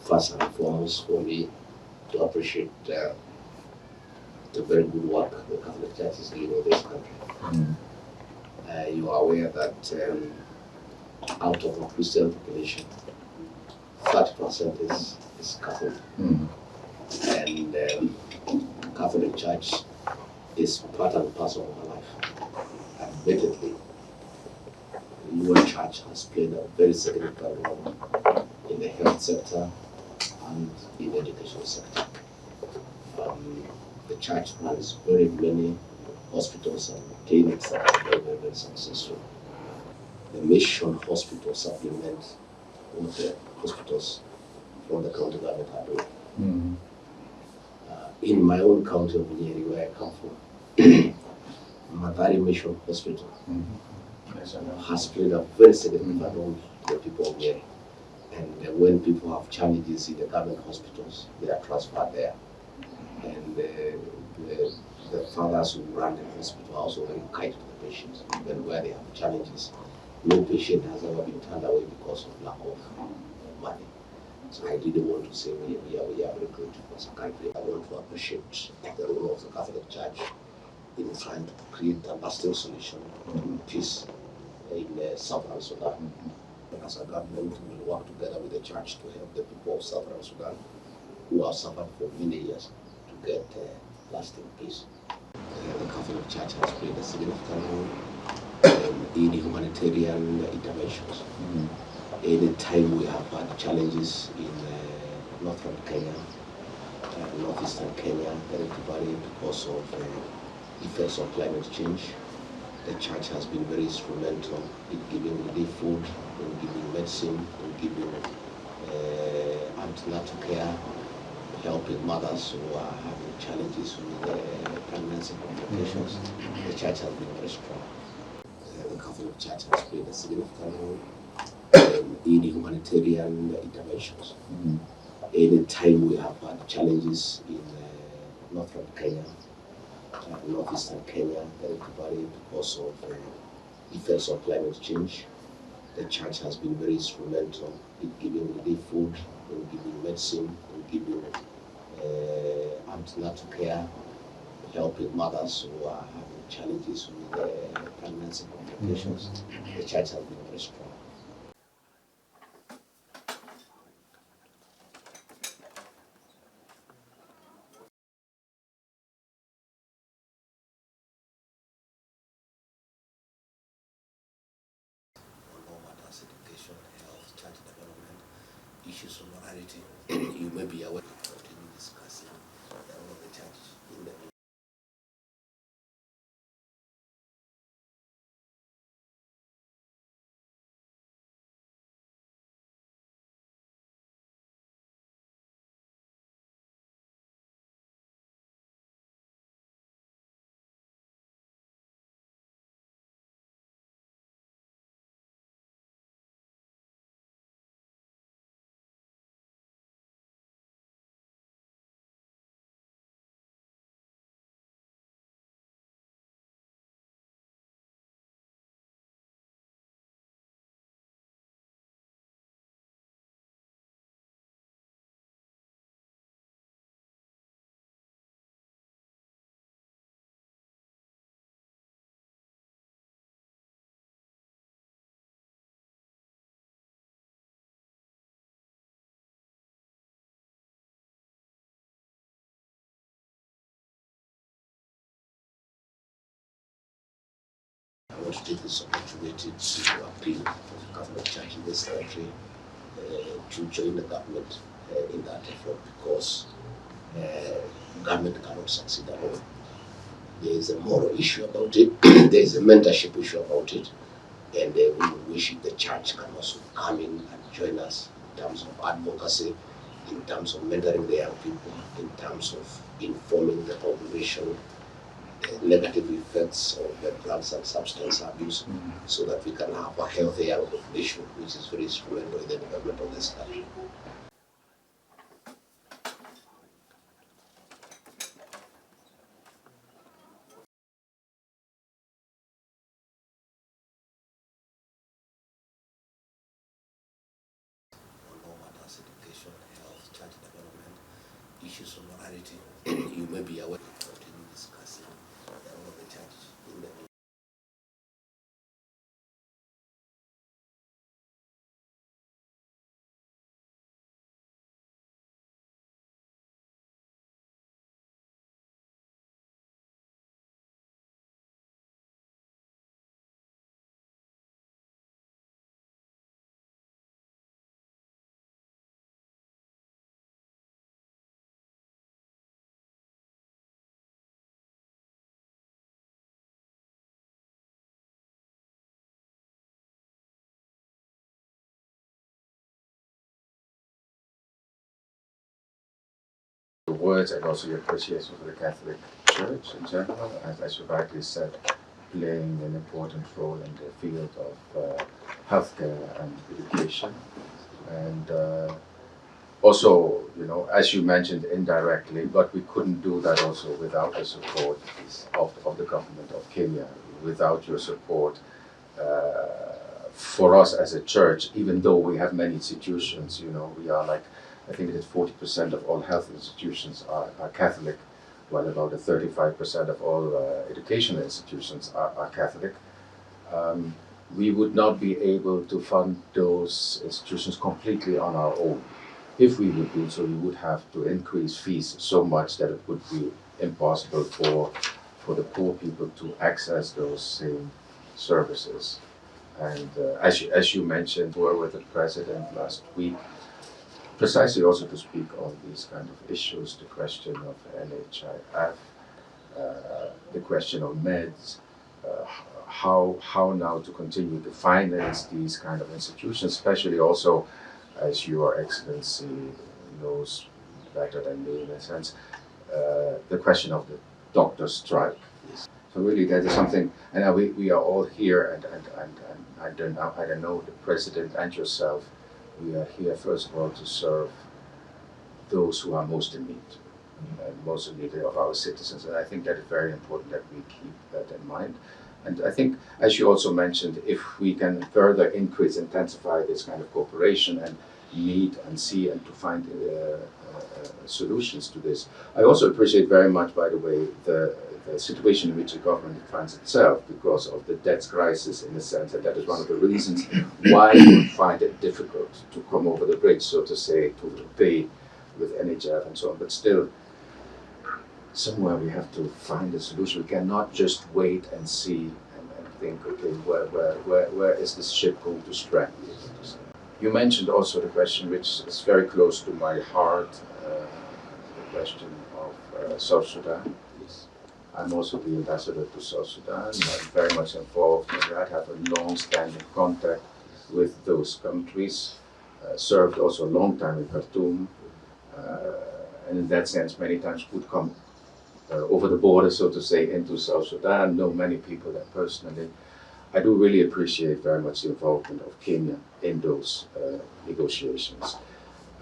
first and foremost for me to appreciate the very good work the Catholic Church is doing in this country. You are aware that out of the Christian population, 30% is Catholic. And Catholic Church is part and parcel of my life. Admittedly, your church has played a very significant role in the health sector and in the education sector. The church runs very many hospitals and clinics that are very, very, very successful. The mission hospital supplement what the hospitals from the county government are doing. In my own county of Nyeri, where I come from, Madari Mission Hospital has played a very significant role to the people of Nyeri. And when people have challenges in the government hospitals, they are transferred there. And the fathers who run the hospital are also very kind to the patients. Even where they have challenges, no patient has ever been turned away because of lack of money. So I didn't want to say we are very grateful as a country. I want to appreciate the role of the Catholic Church in trying to create a lasting solution to peace in Southern Sudan. As a government, we will work together with the church to help the people of Southern Sudan who have suffered for many years to get lasting peace. The Catholic Church has played a significant role in humanitarian interventions. Any time we have had challenges in northern Kenya, northeastern Kenya, the Rift Valley, because of effects of climate change, the church has been very instrumental in giving relief food, in giving medicine, in giving antenatal care, helping mothers who are having challenges with pregnancy complications. The church has been very strong. The Catholic Church has played a significant role in humanitarian interventions. Any time we have had challenges in northern Kenya, northeastern Kenya, the Rift Valley, because of effects of climate change, the church has been very instrumental in giving relief food, in giving medicine, in giving antenatal care, helping mothers who are having challenges with pregnancy complications. The church has been very strong. On all matters, education, health, church development, issues of morality, you may be aware. Continue discussing the role of the church in the I want to take this opportunity to appeal to the Catholic Church in this country to join the government in that effort, because government cannot succeed alone. There is a moral issue about it, there is a mentorship issue about it, and we wish the church can also come in and join us in terms of advocacy, in terms of mentoring the young people, in terms of informing the population negative effects of the drugs and substance abuse, so that we can have a healthier population, which is very instrumental in the development of this country. On all matters, education, health, charity. You may be aware of discussing all the church in the words and also your appreciation for the Catholic Church in general, as you rightly said, playing an important role in the field of healthcare and education. And also, as you mentioned indirectly, but we couldn't do that also without the support of the government of Kenya, without your support. For us as a church, even though we have many institutions, we are like, I think it is 40% of all health institutions are Catholic, while about 35% of all educational institutions are Catholic. We would not be able to fund those institutions completely on our own. If we would do so, we would have to increase fees so much that it would be impossible for the poor people to access those same services. And as you mentioned, we were with the president last week, precisely also to speak on these kind of issues, the question of NHIF, the question of meds, how now to continue to finance these kind of institutions, especially also, as Your Excellency knows better than me in a sense, the question of the doctor strike. So really that is something, and we are all here, and I don't know, the President and yourself, we are here first of all to serve those who are most in need, and most in need of our citizens. And I think that is very important that we keep that in mind. And I think, as you also mentioned, if we can further intensify this kind of cooperation and meet and see and to find solutions to this. I also appreciate very much, by the way, the situation in which the government finds itself because of the debt crisis, in a sense, and that is one of the reasons why you find it difficult to come over the bridge, so to say, to pay with NHF and so on. But still, somewhere we have to find a solution. We cannot just wait and see and think, okay, where is this ship going to strand? You mentioned also the question which is very close to my heart, the question of South Sudan. I'm also the ambassador to South Sudan. I'm very much involved in that, have a long-standing contact with those countries, served also a long time in Khartoum, and in that sense many times would come over the border, so to say, into South Sudan, know many people there personally. I do really appreciate very much the involvement of Kenya in those negotiations.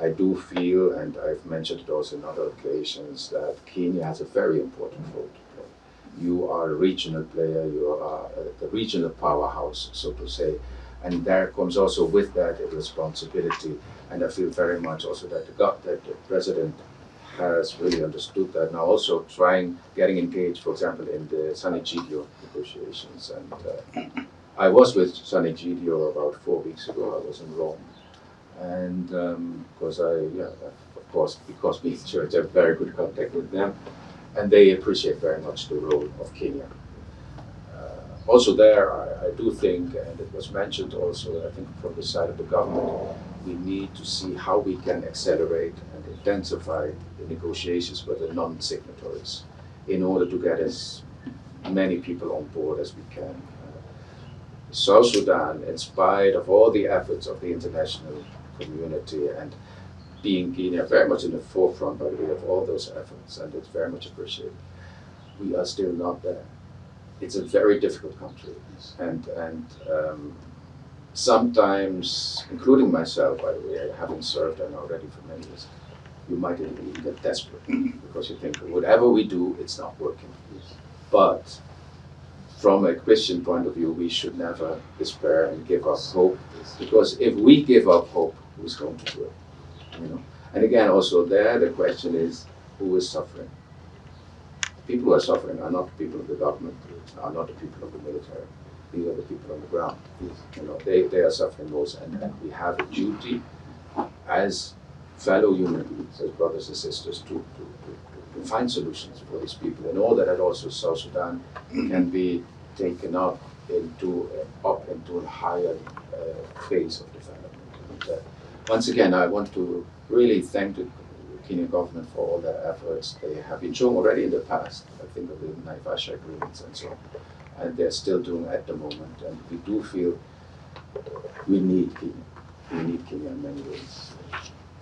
I do feel, and I've mentioned it also on other occasions, that Kenya has a very important role to play. You are a regional player, you are the regional powerhouse, so to say, and there comes also with that a responsibility. And I feel very much also that the president has really understood that, now also getting engaged, for example, in the Sanigidio negotiations. And I was with Sanigidio about 4 weeks ago. I was in Rome. And because being church, I have very good contact with them. And they appreciate very much the role of Kenya. Also there, I do think, and it was mentioned also, I think from the side of the government, we need to see how we can accelerate and intensify the negotiations with the non-signatories in order to get as many people on board as we can. South Sudan, in spite of all the efforts of the international community and being Kenya very much in the forefront, by the way, of all those efforts, and it's very much appreciated, we are still not there. It's a very difficult country, and sometimes, including myself, by the way, having served and already for many years, you might even get desperate because you think whatever we do, it's not working. But from a Christian point of view, we should never despair and give up hope, because if we give up hope, who's going to do it? And again, also there, the question is, who is suffering. The people who are suffering are not the people of the government, are not the people of the military. These are the people on the ground. You know, they are suffering most, and we have a duty as fellow human beings, as brothers and sisters, to find solutions for these people, in order that also South Sudan can be taken up into a higher phase of development. And, once again, I want to really thank the Kenyan government for all their efforts. They have been showing already in the past. I think of the Naivasha agreements and so on, and they're still doing at the moment. And we do feel we need Kenya. We need Kenya in many ways.